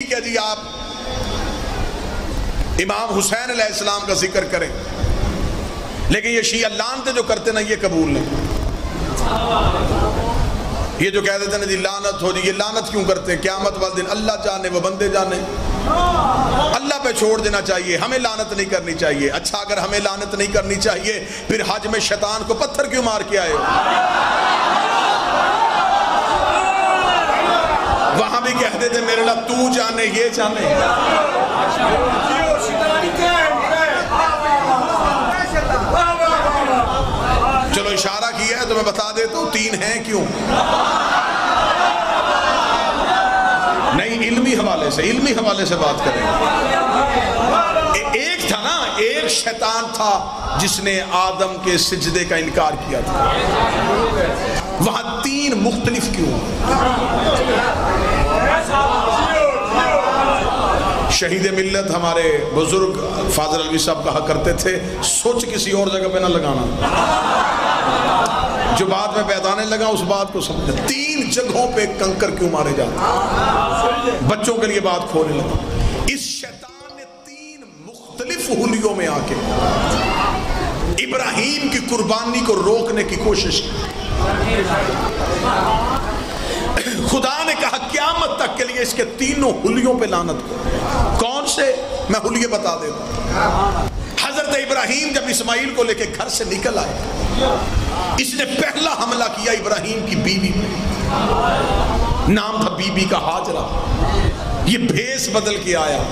ٹھیک ہے جی، آپ امام حسین علیہ السلام کا ذکر کریں، لیکن یہ شیعہ لعنتیں جو کرتے نا، یہ قبول نہیں۔ یہ جو کہہ دیتے ہیں نا جی لعنت ہو جی، یہ لعنت کیوں کرتے ہیں؟ قیامت والے دن اللہ جانے وہ بندے جانے، اللہ پہ چھوڑ دینا چاہیے، ہمیں لعنت نہیں کرنی چاہیے۔ اچھا اگر ہمیں لعنت نہیں کرنی چاہیے، پھر حج میں شیطان کو پتھر کیوں مار کے آئے ہو؟ وہاں بھی کہہ دیتے میرے اللہ تو جانے یہ جانے۔ چلو اشارہ کیا ہے تو میں بتا دیتا ہوں تین ہیں کیوں نہیں، علمی حوالے سے بات کریں۔ ایک تھا نا، ایک شیطان تھا جس نے آدم کے سجدے کا انکار کیا تھا، وہاں تین مختلف کیوں؟ شہید ملت ہمارے بزرگ فاضل الوی صاحب کہا کرتے تھے سوچ کسی اور جگہ پہ نہ لگانا، جو بات میں پیدانے لگا اس بات کو سمجھا۔ تین جگہوں پہ کنکر کیوں مارے جاتے؟ بچوں کے لیے بات کھولنے لگا۔ اس شیطان نے تین مختلف حلیوں میں آ کے ابراہیم کی قربانی کو روکنے کی کوشش کی۔ خدا نے کہا قیامت تک کے لیے اس کے تینوں حلیوں پہ لعنت کرو۔ کون سے؟ میں حلیے بتا دیتا ہوں۔ حضرت ابراہیم جب اسماعیل کو لے کے گھر سے نکل آئے، اس نے پہلا حملہ کیا ابراہیم کی بیوی پہ، نام تھا بی بی کا ہاجرہ۔ یہ بھیس بدل کے آیا،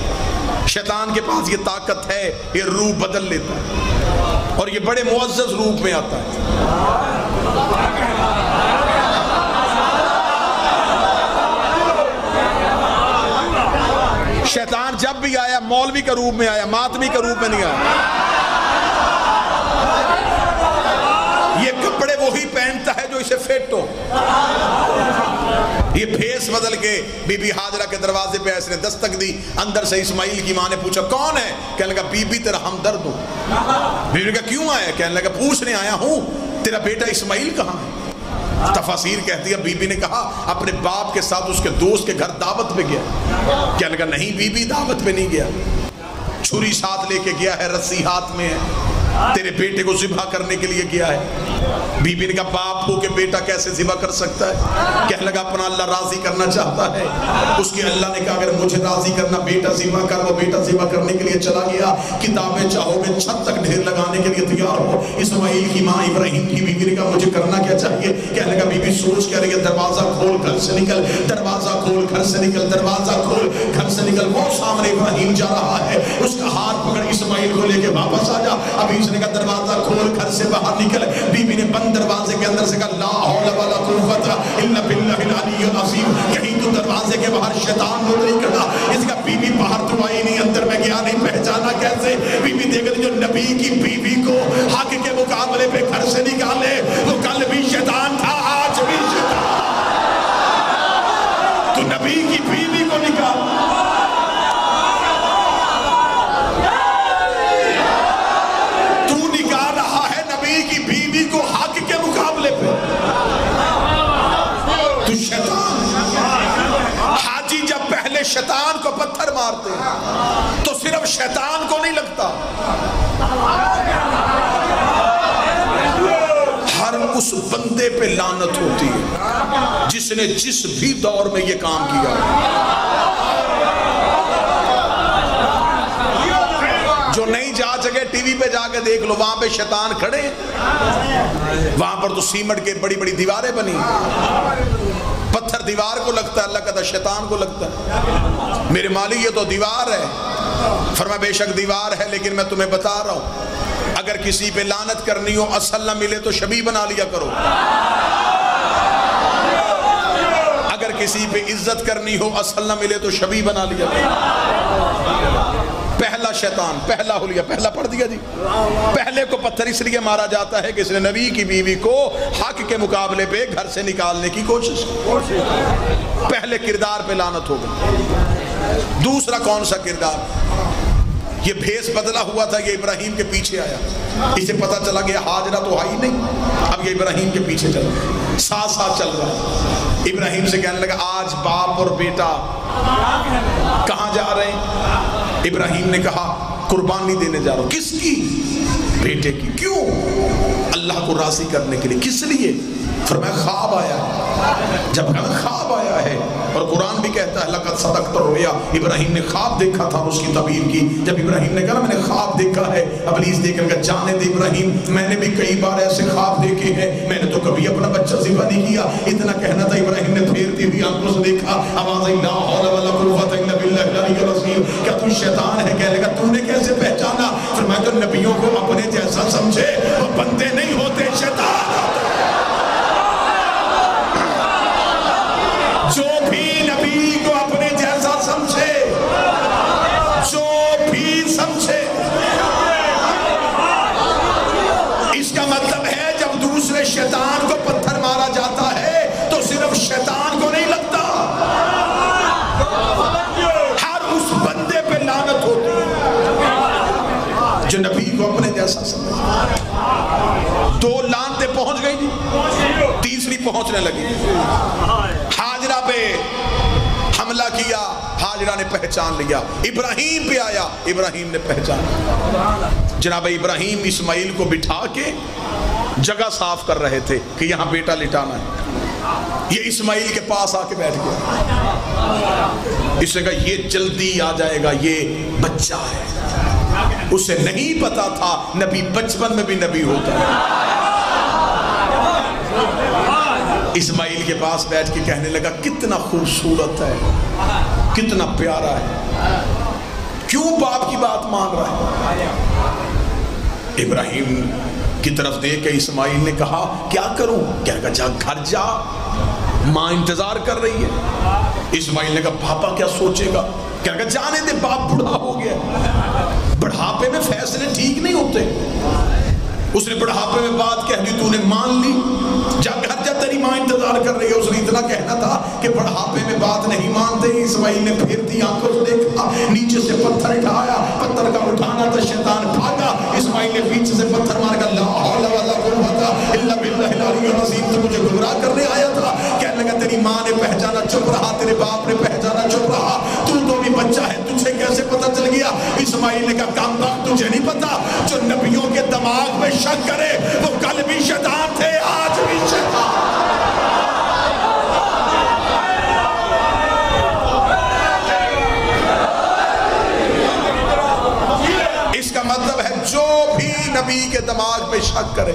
شیطان کے پاس یہ طاقت ہے، یہ روح بدل لیتا ہے اور یہ بڑے معزز روپ میں آتا ہے۔ شیطان جب بھی آیا مولوی کا روپ میں آیا، ماتمی کا روپ میں نہیں آیا۔ یہ کپڑے وہی پہنتا ہے جو اسے فٹ ہو۔ یہ بھیس بدل کے بی بی ہاجرہ کے دروازے پہ اس نے دستک دی، اندر سے اسماعیل کی ماں نے پوچھا کون ہے؟ کہنے لگا بی بی تیرا ہمدرد ہوں۔ بی بی نے کہا کیوں آیا؟ کہنے لگا پوچھنے آیا ہوں تیرا بیٹا اسماعیل کہاں ہے؟ تفاسیر کہتی ہے بی بی نے کہا اپنے باپ کے ساتھ اس کے دوست کے گھر دعوت پہ گیا۔ کہنے لگا نہیں بی بی دعوت پہ نہیں گیا، چھری ساتھ لے کے گیا ہے، رسی ہاتھ میں ہے، تیرے بیٹے کو ذبح کرنے کے لیے گیا ہے۔ بی بی نے کہا باپ ہو کے بیٹا کیسے ذبح کر سکتا ہے؟ کہنے لگا اپنا اللہ راضی کرنا چاہتا ہے۔ اس کے اللہ نے کہا اگر مجھے راضی کرنا بیٹا ذبح کر، وہ بیٹا ذبح کرنے کے لیے چلا گیا۔ کتابیں چاہو گے چھت تک ڈھیر لگانے کے لیے تیار ہو۔ اسماعیل کی ماں ابراہیم کی بیوی نے کہا مجھے کرنا کیا چاہیے؟ کہنے لگا بی بی سوچ کہہ رہی ہے دروازہ کھول گھر سے نکل، دروازہ کھول گھر سے نکل، دروازہ کھول گھر سے نکل۔ وہ سامنے ابراہیم جا رہا ہے، اس کا ہاتھ پکڑ اسماعیل کو لے کے واپس آ جا۔ ابھی اس نے کہا دروازہ کھول گھر سے باہر نکل۔ بی بی نے بند دروازے کے اندر سے کہا لا حول ولا قوت الا باللہ العلی العظیم، کہیں تو دروازے کے باہر شیطان نو نہیں کرنا۔ اس کا بی بی باہر تو آئی نہیں، اندر میں گیا نہیں، پہچانا کیسے؟ بی بی دیکھ رہی جو نبی کی بیوی کو حق کے مقابلے پہ گھر سے نکالے، وہ کل بھی شیطان تھا آج بھی شیطان۔ تو نبی کی بیوی کو نکال، شیطان کو پتھر مارتے ہیں تو صرف شیطان کو نہیں لگتا، ہر اس بندے پہ لعنت ہوتی ہے جس نے جس بھی دور میں یہ کام کیا۔ جو نہیں جا سکے ٹی وی پہ جا کے دیکھ لو، وہاں پہ شیطان کھڑے، وہاں پر تو سیمنٹ کے بڑی بڑی دیواریں بنی، پتھر دیوار کو لگتا ہے، اللہ کہتا ہے شیطان کو لگتا ہے۔ میرے مالی یہ تو دیوار ہے، فرمایا بے شک دیوار ہے، لیکن میں تمہیں بتا رہا ہوں اگر کسی پہ لعنت کرنی ہو اصل نہ ملے تو شبیہ بنا لیا کرو، اگر کسی پہ عزت کرنی ہو اصل نہ ملے تو شبیہ بنا لیا کرو۔ پہلا شیطان، پہلا حلیہ، پہلا پڑھ دیا جی۔ پہلے کو پتھر اس لیے مارا جاتا ہے کہ اس نے نبی کی بیوی کو حق کے مقابلے پہ گھر سے نکالنے کی کوشش کی، پہلے کردار پہ لعنت ہو گئی۔ دوسرا کون سا کردار؟ یہ بھیس بدلا ہوا تھا، یہ ابراہیم کے پیچھے آیا، اسے پتا چلا کہ ہاجرہ تو آئی نہیں، اب یہ ابراہیم کے پیچھے چلا، ساتھ ساتھ چل رہا ہے۔ ابراہیم سے کہنے لگا آج باپ اور بیٹا کہاں جا رہے ہیں؟ ابراہیم نے کہا قربانی دینے جا رہا ہوں۔ کس کی؟ بیٹے کی۔ کیوں؟ اللہ کو راضی کرنے کے لیے۔ کس لیے؟ فرمایا خواب آیا ہے۔ جب ہمیں خواب آیا ہے، اور قرآن بھی کہتا ہے لقد صدقت الرؤیا، ابراہیم نے خواب دیکھا تھا، اس کی تعبیر کی۔ جب ابراہیم نے کہا میں نے خواب دیکھا ہے، ابلیس دیکھ کر کہا جانے دے ابراہیم، میں نے بھی کئی بار ایسے خواب دیکھے ہیں، میں نے تو کبھی اپنا بچہ ذبح نہیں کیا۔ اتنا کہنا تھا، ابراہیم نے پھیرتی ہوئی آنکھوں سے دیکھا، آواز لا حول ولا قوت الا باللہ العلی العظیم، کیا تو شیطان ہے؟ کہنے لگا تو نے کیسے پہچانا؟ فرمایا تو نبیوں کو اپنے جیسا سمجھے، وہ بندے نہیں ہوتے، شیطان ہوتے۔ جو بھی نبی کو اپنے جیسا سمجھے، جو بھی سمجھے، اس کا مطلب ہے جب دوسرے شیطان کو پتھر مارا جاتا ہے تو صرف شیطان کو نہیں لگتا، ہر اس بندے پہ لعنت ہوتی ہے جو نبی کو اپنے جیسا سمجھے۔ دو لعنتیں پہنچ گئی جی، تیسری پہنچنے لگی۔ ہاجرہ پہ حملہ کیا، ہاجرہ نے پہچان لیا، ابراہیم پہ آیا، ابراہیم نے پہچان۔ جناب ابراہیم اسماعیل کو بٹھا کے جگہ صاف کر رہے تھے کہ یہاں بیٹا لٹانا ہے۔ یہ اسماعیل کے پاس آ کے بیٹھ گیا، اس نے کہا یہ جلدی آ جائے گا، یہ بچہ ہے۔ اسے نہیں پتا تھا نبی بچپن میں بھی نبی ہوتا ہے۔ اسماعیل کے پاس بیٹھ کے کہنے لگا کتنا خوبصورت ہے، کتنا پیارا ہے، کیوں باپ کی بات مان رہا ہے؟ ابراہیم کی طرف دیکھ کے اسماعیل نے کہا کیا کروں؟ کہنے لگا جا گھر جا، ماں انتظار کر رہی ہے۔ اسماعیل نے کہا پاپا کیا سوچے گا؟ کہنے لگا جانے دے، باپ بڑھا ہو گیا، بڑھاپے میں فیصلے ٹھیک نہیں ہوتے۔ اس نے بڑھاپے میں بات کہہ دی، تو نے مان لی، جا گھر جا، تیری ماں انتظار کر رہی ہے۔ اس نے اتنا کہنا تھا کہ بڑھاپے میں بات نہیں مانتے۔ اسماعیل نے پھرتی آنکھوں سے دیکھا، نیچے سے پتھر اٹھایا، پتھر کا اٹھانا تھا، شیطان بھاگا۔ اسماعیل نے پیچھے سے پتھر مار کر لا حول ولا قوت الا باللہ العلی العظیم، تو مجھے گمراہ کرنے آیا تھا۔ کہنے لگا تیری ماں نے پہچانا، چپ رہا، تیرے باپ نے پہچانا، چپ رہا، تو بھی بچہ ہے، تجھے کیسے پتہ چل گیا؟ اسماعیل نے کہا کام بخت، تجھے نہیں پتا جو نبیوں کے دماغ میں شک کرے وہ کل بھی شیطان تھے، آج بھی شیطان۔ اس کا مطلب ہے جو بھی نبی کے دماغ پہ شک کرے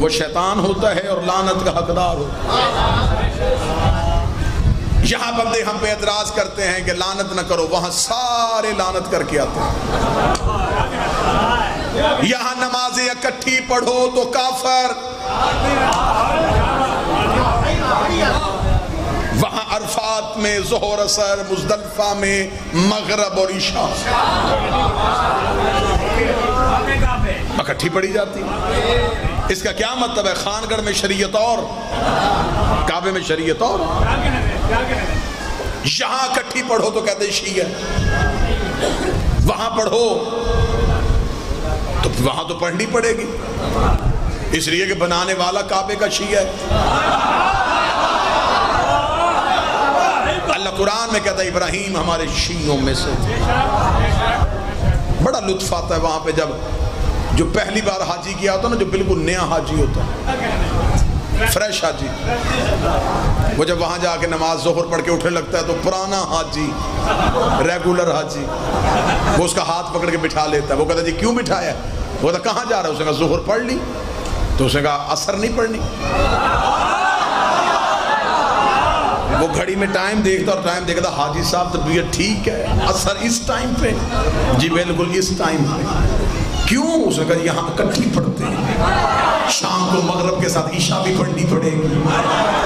وہ شیطان ہوتا ہے اور لعنت کا حقدار ہوتا ہے۔ یہاں بندے ہم پہ اعتراض کرتے ہیں کہ لعنت نہ کرو، وہاں سارے لعنت کر کے آتے ہیں۔ یہاں نمازیں اکٹھی پڑھو تو کافر، وہاں عرفات میں ظہر اثر، مزدلفہ میں مغرب اور عشاء اکٹھی پڑھی جاتی۔ اس کا کیا مطلب ہے؟ خان گڑھ میں شریعت اور کعبے میں شریعت اور، یہاں اکٹھی پڑھو تو کہتے ہیں شیعہ، وہاں پڑھو تو وہاں تو پڑھنی پڑے گی، اس لیے کہ بنانے والا کعبے کا شیعہ ہے۔ اللہ قرآن میں کہتا ہے ابراہیم ہمارے شیعوں میں سے تھے۔ بڑا لطف آتا ہے وہاں پہ جب جو پہلی بار حاجی کیا ہوتا نا، جو بالکل نیا حاجی ہوتا ہے، فریش حاجی، وہ جب وہاں جا کے نماز ظہر پڑھ کے اٹھنے لگتا ہے تو پرانا حاجی، ریگولر حاجی، وہ اس کا ہاتھ پکڑ کے بٹھا لیتا ہے۔ وہ کہتا ہے جی کیوں بٹھایا ہے؟ وہ کہتا کہاں جا رہا ہے؟ اس نے کہا ظہر پڑھ لی۔ تو اس نے کہا اثر نہیں پڑھنی۔ وہ گھڑی میں ٹائم دیکھتا اور ٹائم دیکھتا، حاجی صاحب طبیعت ٹھیک ہے، اثر اس ٹائم پہ؟ جی بالکل اس ٹائم پہ۔ کیوں؟ اس نے کہا یہاں اکٹھی پڑھتے ہیں، شام کو مغرب کے ساتھ عشاء بھی پڑھنی پڑے گی۔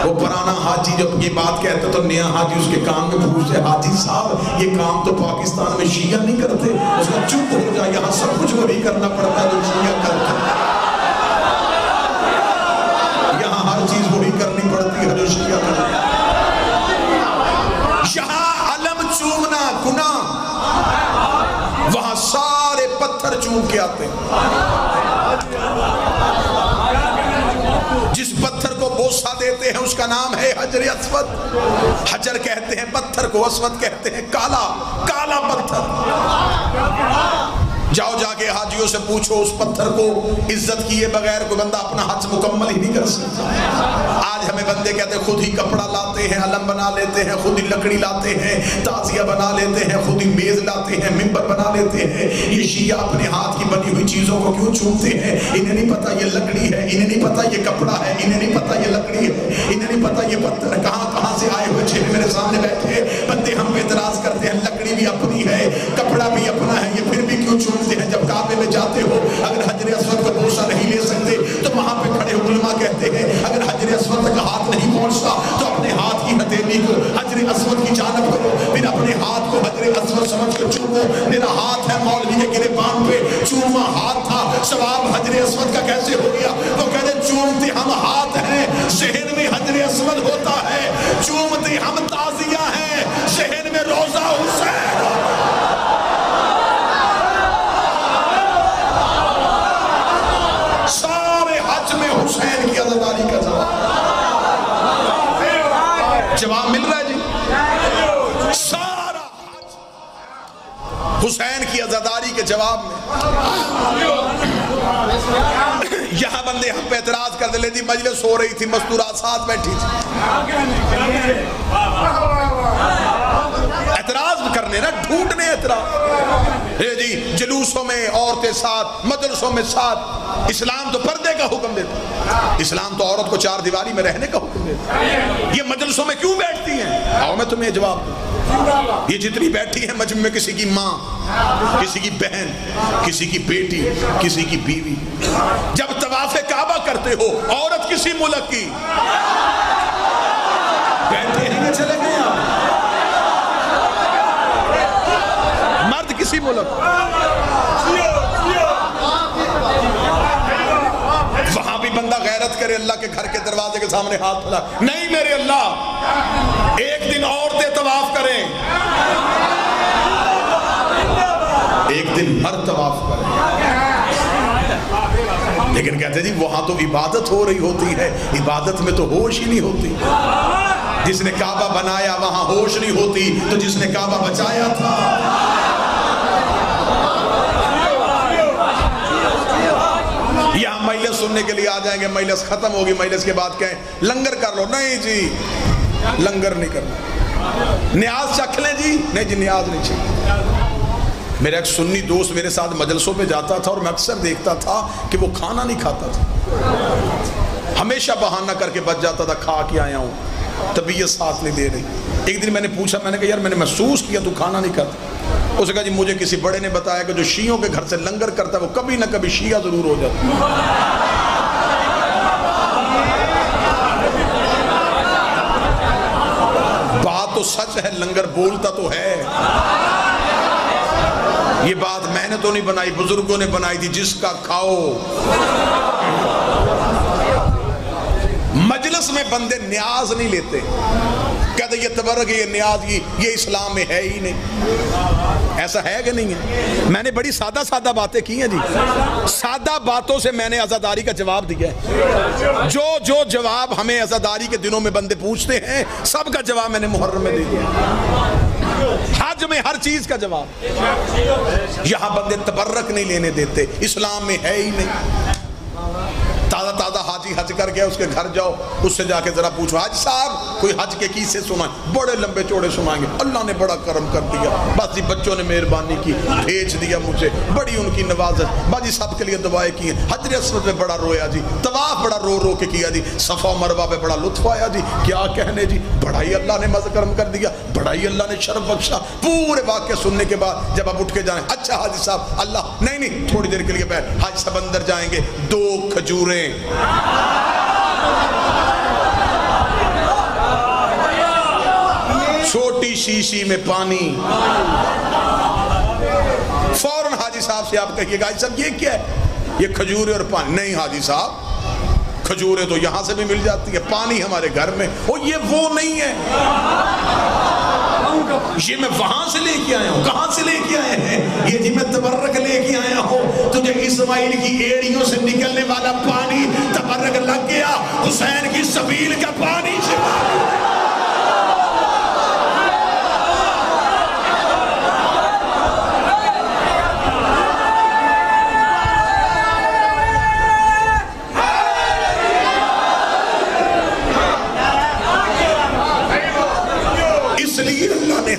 وہ پرانا حاجی جب یہ بات کہتا تو نیا حاجی اس کے کام میں پوچھتے، حاجی صاحب یہ کام تو پاکستان میں شیعہ نہیں کرتے۔ اس کا چپ ہو جائے، یہاں سب کچھ وہی کرنا پڑتا ہے جو شیعہ کرتے ہیں، یہاں ہر چیز وہی کرنی پڑتی ہے جو شیعہ کرتے ہیں۔ یہاں علم چومنا گناہ، پتھر چوم کے آتے ہیں، جس پتھر کو بوسہ دیتے ہیں اس کا نام ہے حجر اسود. حجر کہتے ہیں پتھر کو، اسود کہتے ہیں کالا، کالا پتھر. جاؤ جا کے حاجیوں سے پوچھو اس پتھر کو عزت کیے بغیر کوئی بندہ اپنا حج مکمل ہی نہیں کر سکتا. آج ہمیں بندے کہتے ہیں خود ہی کپڑا لاتے ہیں، علم بنا لیتے ہیں، خود ہی لکڑی لاتے ہیں، تعزیہ بنا لیتے ہیں، خود ہی میز لاتے ہیں، ممبر بنا لیتے ہیں. یہ شیعہ اپنے ہاتھ کی بنی ہوئی چیزوں کو کیوں چومتے ہیں؟ انہیں نہیں پتا یہ لکڑی ہے، انہیں نہیں پتا یہ کپڑا ہے، انہیں نہیں پتا یہ لکڑی ہے، انہیں نہیں پتا یہ پتھر کہاں کہاں سے آئے ہوئے چہرے میرے سامنے بیٹھے. بندے ہم پہ اعتراض کرتے ہیں لکڑی بھی اپنی ہے، کپڑا بھی اپنا ہے، یہ پھر بھی کیوں چومتے ہیں؟ جب کعبے میں جاتے ہو اگر حجر اسود کو بوسہ نہیں لے سکتے تو وہاں پہ کھڑے علماء کہتے ہیں اگر حجر اسود تک ہاتھ نہیں پہنچتا تو اپنے ہاتھ کی ہتھیلی کو حجر اسود کی جانب کرو، پھر اپنے ہاتھ کو حجر اسود سمجھ کر چومو. میرا ہاتھ ہے مولوی کے گریبان پہ، چوما ہاتھ تھا، ثواب حجر اسود کا کیسے ہو گیا؟ وہ کہتے چومتے ہم ہاتھ ہیں، ذہن میں حجر اسود ہوتا ہے، چومتے ہم تعزیہ ہیں، ذہن میں روضہ حسین. سارے حج میں حسین کی عزاداری کا جواب مل رہا ہے جی. سارا حج حسین کی عزاداری کے جواب میں. یہاں بندے ہم پہ اعتراض کر دے تھی، مجلس ہو رہی تھی، مستورات ساتھ بیٹھی تھی، اعتراض کرنے نا، ڈھونڈنے اعتراض. جی جلوسوں میں عورتیں ساتھ، مجلسوں میں ساتھ. اسلام تو پردے کا حکم دیتا، اسلام تو عورت کو چار دیواری میں رہنے کا حکم دیتا. یہ مجلسوں میں کیوں بیٹھتی ہیں؟ آؤ میں تمہیں جواب دوں. یہ جتنی بیٹھی ہیں مجمع میں کسی کی ماں، کسی کی بہن، کسی کی بیٹی، کسی کی بیوی. جب طواف کعبہ کرتے ہو عورت کسی ملک کی، بیٹھے ہیں چلے گئے آپ، مرد کسی ملک. وہاں بھی بندہ غیرت کرے، اللہ کے گھر کے دروازے کے سامنے ہاتھ پھیلا، نہیں میرے اللہ ایک دن عورتیں طواف کریں، ایک دن ہر طواف کریں. لیکن کہتے ہیں جی وہاں تو عبادت ہو رہی ہوتی ہے، عبادت میں تو ہوش ہی نہیں ہوتی. جس نے کعبہ بنایا وہاں ہوش نہیں ہوتی تو جس نے کعبہ بچایا تھا. یہاں مجلس سننے کے لیے آ جائیں گے، مجلس ختم ہوگی، مجلس کے بعد کہیں لنگر کر لو. نہیں جی لنگر نہیں کرنا. نیاز چکھ لیں جی، نہیں جی نیاز نہیں چاہیے. میرا ایک سنی دوست میرے ساتھ مجلسوں پہ جاتا تھا اور میں اکثر دیکھتا تھا کہ وہ کھانا نہیں کھاتا تھا، ہمیشہ بہانہ کر کے بچ جاتا تھا کھا کے آیا ہوں، طبیعت ساتھ نہیں دے رہی. ایک دن میں نے پوچھا، میں نے کہا یار میں نے محسوس کیا تو کھانا نہیں کھاتا. اس نے کہا جی مجھے کسی بڑے نے بتایا کہ جو شیعوں کے گھر سے لنگر کرتا ہے وہ کبھی نہ کبھی شیعہ ضرور ہو جاتا ہے. بات تو سچ ہے، لنگر بولتا تو ہے. یہ بات میں نے تو نہیں بنائی، بزرگوں نے بنائی تھی. جس کا کھاؤ. مجلس میں بندے نیاز نہیں لیتے، کہتے یہ تبرک، یہ نیاز، یہ اسلام میں ہے ہی نہیں. ایسا ہے کہ نہیں ہے؟ میں نے بڑی سادہ سادہ باتیں کی ہیں جی، سادہ باتوں سے میں نے عزاداری کا جواب دیا ہے. جو جواب ہمیں عزاداری کے دنوں میں بندے پوچھتے ہیں سب کا جواب میں نے محرم میں دے دیا. حج میں ہر چیز کا جواب. یہاں بندے تبرک نہیں لینے دیتے، اسلام میں ہے ہی نہیں. تازہ تازہ حاجی حج کر گیا، اس کے گھر جاؤ، اس سے جا کے ذرا پوچھو حاج صاحب کوئی حج کے قصے سنائیں، بڑے لمبے چوڑے سنائیں گے. اللہ نے بڑا کرم کر دیا، بس جی بچوں نے مہربانی کی، بھیج دیا مجھے، بڑی ان کی نوازش. باجی سب کے لیے دعائیں کی ہیں. حجر اسود میں بڑا رویا جی، طواف بڑا رو رو کے کیا جی، صفا مروہ پہ بڑا لطف آیا جی. کیا کہنے جی، بڑا ہی اللہ نے مزہ کرم کر دیا، بڑا ہی اللہ نے شرف بخشا. پورے واقعے سننے کے بعد جب آپ اٹھ کے جائیں، اچھا حاجی صاحب اللہ نہیں تھوڑی دیر کے لیے بیٹھ، حاجی صاحب اندر جائیں گے، 2 کھجوریں، چھوٹی شیشی میں پانی. فوراً حاجی صاحب سے آپ کہیے گا حاجی صاحب یہ کیا ہے؟ یہ کھجوریں اور پانی. نہیں حاجی صاحب کھجوریں تو یہاں سے بھی مل جاتی ہے، پانی ہمارے گھر میں. یہ وہ نہیں ہے. یہ میں وہاں سے لے کے آیا ہوں. کہاں سے لے کے آئے ہیں؟ یہ جی میں تبرک لے کے آیا ہوں. تجھے اسماعیل کی ایڑیوں سے نکلنے والا پانی تبرک لگ گیا، حسین کی سبیل کا پانی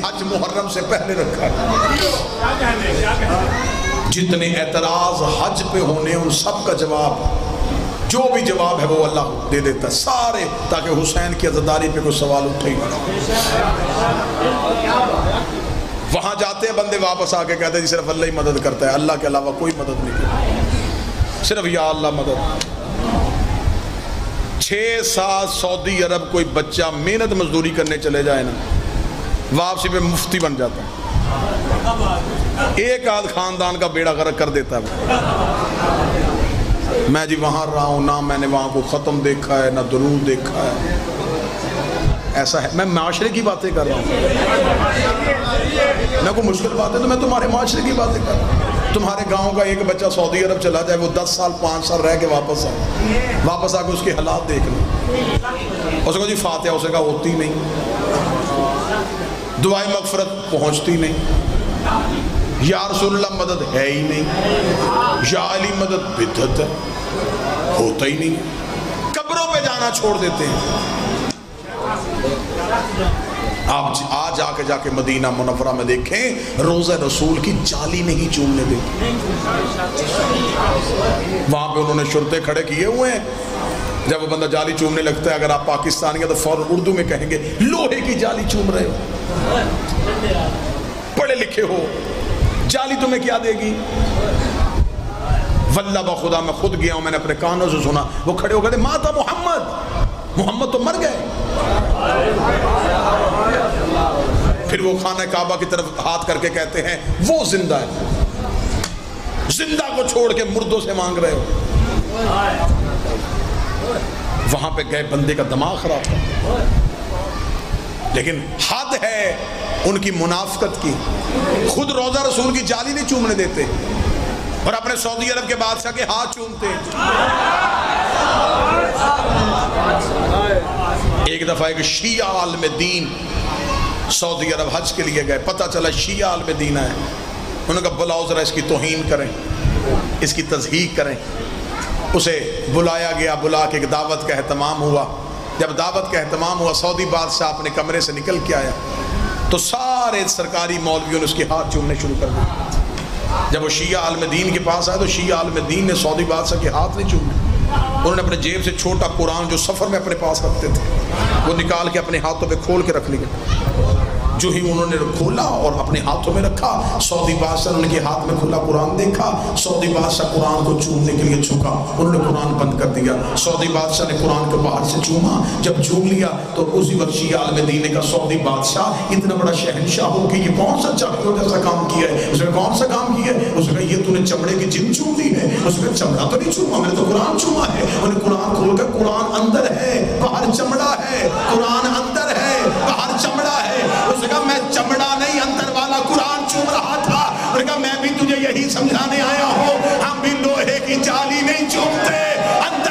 حج محرم سے پہلے رکھا ہے. جتنے اعتراض حج پہ ہونے ان سب کا جواب، جو بھی جواب ہے وہ اللہ دے دیتا ہے سارے، تاکہ حسین کی عزاداری پہ کوئی سوال اٹھے. وہاں جاتے ہیں بندے، واپس آ کے کہتے ہیں جی صرف اللہ ہی مدد کرتا ہے، اللہ کے علاوہ کوئی مدد نہیں کرتا، صرف یا اللہ مدد. 6 سال سعودی عرب کوئی بچہ محنت مزدوری کرنے چلے جائے نا، واپسی پہ مفتی بن جاتا ہے. ایک آدھ خاندان کا بیڑا غرق کر دیتا ہے. میں جی وہاں رہا ہوں، نہ میں نے وہاں کو ختم دیکھا ہے، نہ درود دیکھا ہے. ایسا ہے، میں معاشرے کی باتیں کر رہا ہوں. میں کوئی مشکل بات ہے تو میں تمہارے معاشرے کی باتیں کر رہا ہوں. تمہارے گاؤں کا ایک بچہ سعودی عرب چلا جائے، وہ 10 سال 5 سال رہ کے واپس آ کے اس کے حالات دیکھ لیں. اس کو جی فاتحہ اسے کہا ہوتی نہیں، دعائے مغفرت پہنچتی نہیں، یا رسول اللہ مدد ہے ہی نہیں، یا علی مدد بدعت ہے، ہوتا ہی نہیں. قبروں پہ جانا چھوڑ دیتے ہیں. آپ جا کے مدینہ منورہ میں دیکھیں، روضہ رسول کی جالی نہیں چومنے دیتے. وہاں پہ انہوں نے شرطے کھڑے کیے ہوئے ہیں. جب وہ بندہ جالی چومنے لگتا ہے، اگر آپ پاکستانی ہیں تو فوراً اردو میں کہیں گے لوہے کی جالی چوم رہے ہو، پڑھے لکھے ہو، جالی تمہیں کیا دے گی؟ واللہ بخدا میں خود گیا ہوں، میں نے اپنے کانوں سے سنا، وہ کھڑے ہو گئے تھے، ماتا محمد تو مر گئے. پھر وہ خانہ کعبہ کی طرف ہاتھ کر کے کہتے ہیں وہ زندہ ہے، زندہ کو چھوڑ کے مردوں سے مانگ رہے ہو. وہاں پہ گئے، بندے کا دماغ خراب تھا. لیکن حد ہے ان کی منافقت کی. خود روضہ رسول کی جالی نہیں چومنے دیتے اور اپنے سعودی عرب کے بادشاہ کے ہاتھ چومتے. ایک دفعہ ایک شیعہ عالم دین سعودی عرب حج کے لیے گئے، پتہ چلا شیعہ عالم دین ہے. انہوں نے کہا بلاؤ ذرا اس کی توہین کریں، اس کی تضحیق کریں. اسے بلایا گیا، بلا کے ایک دعوت کا اہتمام ہوا. جب دعوت کا اہتمام ہوا، سعودی بادشاہ اپنے کمرے سے نکل کے آیا تو سارے سرکاری مولویوں نے اس کے ہاتھ چومنے شروع کر دیے. جب وہ شیعہ عالم دین کے پاس آئے تو شیعہ عالم دین نے سعودی بادشاہ کے ہاتھ نہیں چومے. انہوں نے اپنے جیب سے چھوٹا قرآن جو سفر میں اپنے پاس رکھتے تھے وہ نکال کے اپنے ہاتھوں پہ کھول کے رکھ لیا. جو ہی انہوں نے کھولا اور اپنے ہاتھوں میں رکھا، سعودی بادشاہ نے ان کے ہاتھ میں کھلا قرآن دیکھا. سعودی بادشاہ قرآن کو چومنے کے لیے جھکا، انہوں نے قرآن بند کر دیا. سعودی بادشاہ نے قرآن کو باہر سے چوما. جب چوم لیا تو اسی وقت شیعہ عالم دین نے کہا سعودی بادشاہ اتنا بڑا شہنشاہ ہو کہ یہ کون سا چمڑوں جیسا کام کیا ہے؟ اس نے کون سا کام کیا ہے؟ اس نے کہا یہ تو نے چمڑے کی جن چوم لی ہے. اس نے چمڑا تو نہیں چوما، میں نے تو قرآن چوما ہے. انہوں نے قرآن کھول کر قرآن اندر ہے باہر چمڑا ہے، قرآن اندر ہے باہر چمڑا ہے. اس نے کہا میں چمڑا نہیں اندر والا قرآن چوم رہا تھا. اور کہا میں بھی تجھے یہی سمجھانے آیا ہوں، ہم بھی لوہے کی جالی نہیں چومتے، اندر